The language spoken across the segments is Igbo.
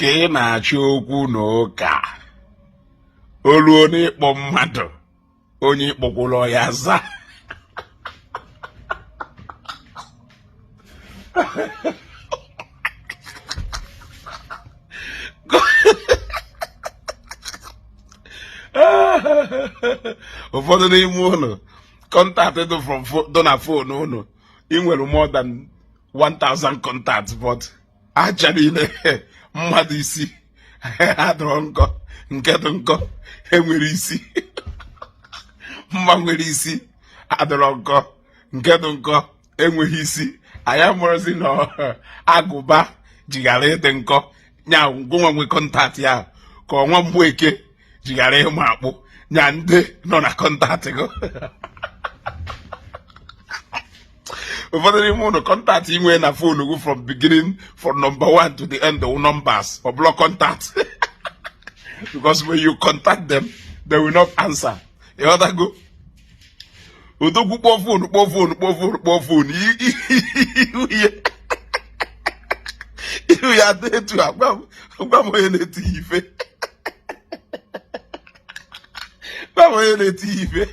ka ị na-achọ okwu n'ụka oluo n'ịkpọ mmadụ onye ịkpọkwụlọ ya za ụfọdụ n'ime ụlọ kọntaktị dị na fon ụlọ ị nwere more than 1000 contacts but acha niile mmadụ isi adọrọ nkọ nke dị nkọ enwere isi mma nwere isi adọrọ nkọ nke dị nkọ enweghị isi anyị amụrụzi na agụba jighara ịdị nkọ nya ngụnwa nwe kọntaktị ya ka ọnwa Mgbeke jighara ịma akpụ nya ndị nọ na kọntaktị gị ụfọdụ n'ime ụlọ kọntaktị inwe na fon gị from beginning from number 1 to the end of numbers or block contact because when you contact them they will not answer. You other go odogwu kpọọ fon ihu ya dị etu agwa m onye na-eti ife gwa m onye na-eti ife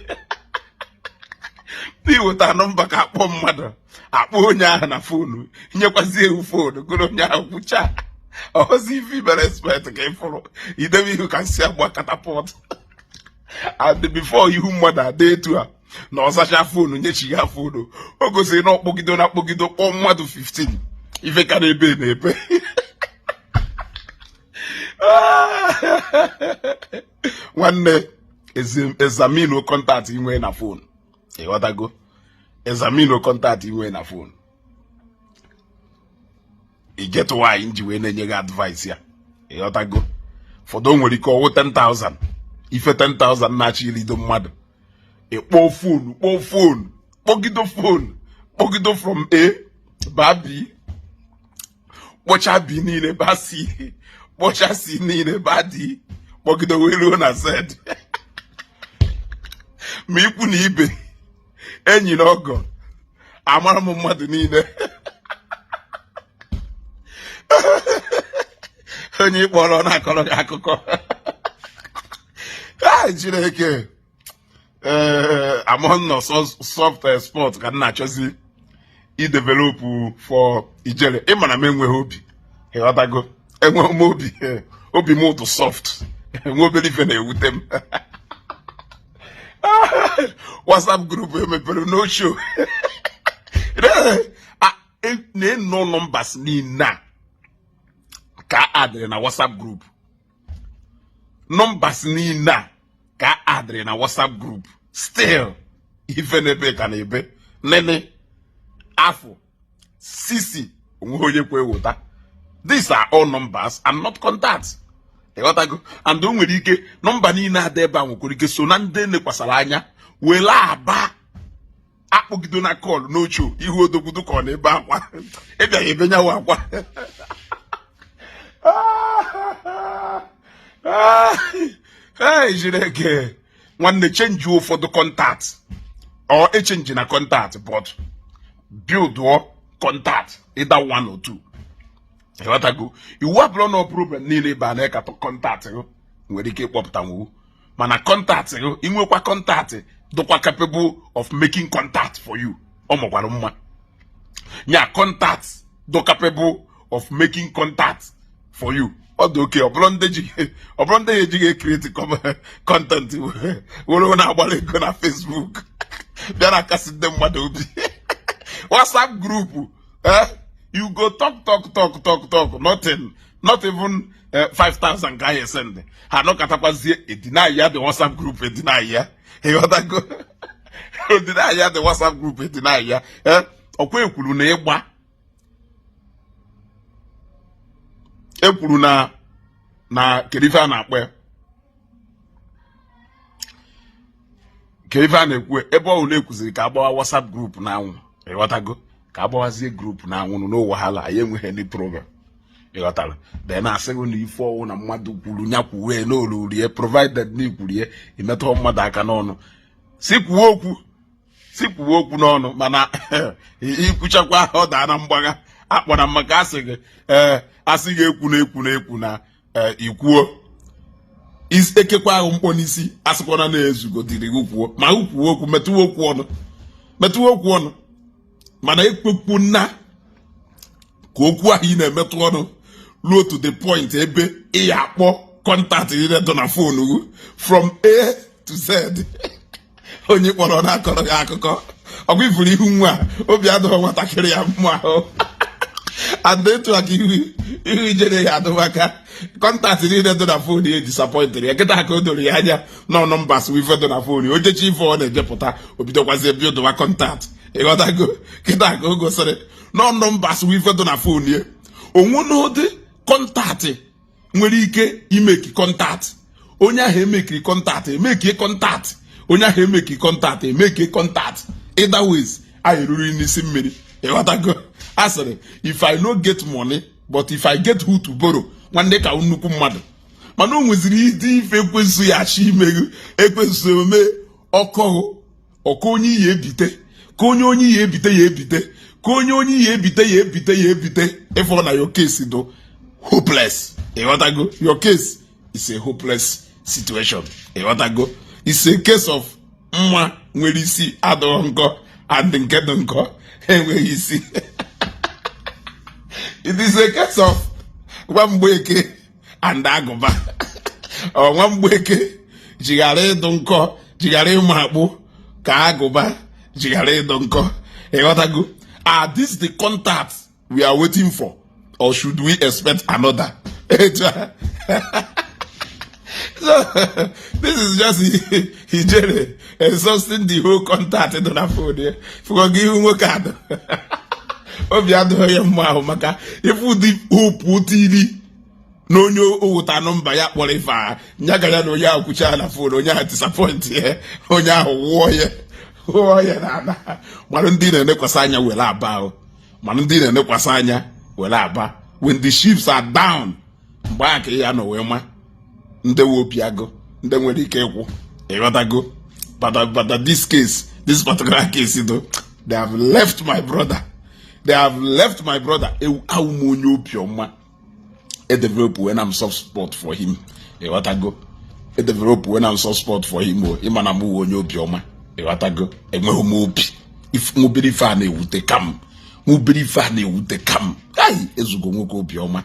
iweta nọmba ka akpọ mmadụ akpọ onye ahụ na fonu nyekwazi ewu fonu gụrụ onye ahụ kwucha ọzi ife mere expect ka ịfụrụ idebe ihu ka nsi agba katapọt and before ihu mmadụ ada etu a na ọzacha fonu nyechiga fonu o gosiri na ọkpọgido kpọọ mmadụ 15 ife ka na-ebe na-ebe nwanne examine contact inwe na fonu ịghọtago examine contact inwe na fonu i get why nji wee na-enye gị advice ya ịghọtago fọdụ nwere ike ọwụ 10,000 ife 10,000 na-achọ ilido mmadụ ịkpọọ fonu kpọgido from A baa B kpọcha B niile baa C kpọcha C niile baa D kpọgido wee ruo na Z ma ikwu na ibe enyi na ọgọ amara m mmadụ niile onye ịkpọrọ na-akọrọ gị akụkọ Chineke among nọ soft sport ka m na-achọzi idevelopụ for ijele ịmana m enweghị obi ịghọtago enweghị m obi m ụtụ soft enwe obere ife na-ewute m WhatsApp group emepere no show na-enọ nọmbas niile ka adịrị na WhatsApp group nọmbas niile ka adịrị na WhatsApp group still ife n'ebe ka na-ebe nene afọ sisi onwe onye kwe wụta. These are all numbers and not contacts. ịghọtago and o nwere ike nọmba niile ada ebe a nwekwara ike so na ndị nekwasara anya were aba akpọgido na kọl n'ocho ihu odogwudo ka ọ na-ebe akwa ịbịaghị ebe nyawo akwa Chineke nwanne change ụfọdụ contact or echange na contact but build contact either one or two. ịghọtago iwu abụrụ na problem niile ba na ekatọ contact nwere ike ịkpọpụta nwu mana contact inwekwa contact dịkwa capable of making contact for you ọ makwara mma nya contact do capable of making contact for you ọ dị oke ọ bụrụ ndị ejighị create content were na-agbara ego na Facebook bịa na akasị ndị mmadụ obi WhatsApp group you go talk nothing not even 5,000 guys send ha no katakwazie deny ya the WhatsApp group deny ya ịghọtago deny ya the WhatsApp group deny ya ọkwa ekwuru na ịgba ekwuru na kerife a na-akpọ ya kerife a na-ekwu ebe ọ na-ekwuziri ka agbawa WhatsApp group na anwụ ịghọtago ka agbawazie group na anwụrụ n'ụwa hala anyị enweghị any problem ịghọtara then asịghị na ife ọwụ na mmadụ kwuru nya kwuwe n'olurie provided na ikwurie imetụ mmadụ aka n'ọnụ si kwuo okwu n'ọnụ mana ikwuchakwa ọ daa na mgbagha akpọrọ maka asị gị asị ga-ekwu na ikwuo ekekwa ahụ mkpọ n'isi asịkwana na-ezugodiri ukwuo ma ukwuo okwu metụwa okwu ọnụ mana ekpekwu na ka okwu ahụ ị na-emetụ ọnụ ruo to the point ebe ị ya akpọ kọntaktị niile dị na fonu from A to Z onye kpọrọ na-akọrọ gị akụkọ ọgwụ ifuru ihu nwa obi adịghị nwatakịrị ya mma ahụ and etu aka ihu ijere ya adụmaka kọntaktị niile dị na fonu ya disappointed ya kịta ka o doro ya anya na nọmbas ife dị na fonu ojechi ife ọ na-ejepụta obidokwazi ebe ụdụwa kọntaktị ịghọtago kịta ka o gosiri na nọmbas ife dị na fonu ya onwe n'ụdị kọntaktị nwere ike imeki kọntaktị onye ahụ emekiri kọntaktị emekie kọntaktị onye ahụ emekiri kọntaktị emekie kọntaktị either ways anyị ruru n'isi mmiri ịghọtago asịrị if I no get money but if I get who to borrow nwanne ka nnukwu mmadụ mana o nweziri ịdị ife ekwensu ya achị imeghu ekwensu ome ọkọ onye ihe ebite ka onye ihe ebite ya ebite ka onye ihe ebite ya ebite ịfọ na your case do hopeless ịghọtago your case is a hopeless situation ịghọtago it's a case of mma nwere isi adịghị nkọ and nke dị nkọ enweghị isi it is a case of Nwamgbeke and agụba Nwamgbeke jighara ịdụ nkọ jighara ịma akpụ ka agụba jighara ịdụ nkọ ịghọtago are these the contacts we are waiting for or should we expect another? So this is just Ijere exhausting the whole contact in the phone. For give him a card. Obi adịghị ya mma ahụ maka ifu dị hope tili na onye owuta nọmba ya kpọrọ ife a nyagara na onye ahụ kwucha na phone onye ahụ disappoint ya onye ahụ wụọ ya na ana mana ndị na-enekwasị anya were aba ahụ mana ndị na-enekwasị anya were aba when the ships are down mgbe aka ya nọ wee ma ndị wopiago ndị nwere ike ịkwụ ịghọtago but this particular case though they have left my brother awụ onye opiọma develop when I'm soft spot for him ịghọtago develop when I'm soft spot for him ịma na mụ onye opiọma ịghọtago enweghị m obi mụbiri ife a na-ewute kam ai ezugo nwoke obiọma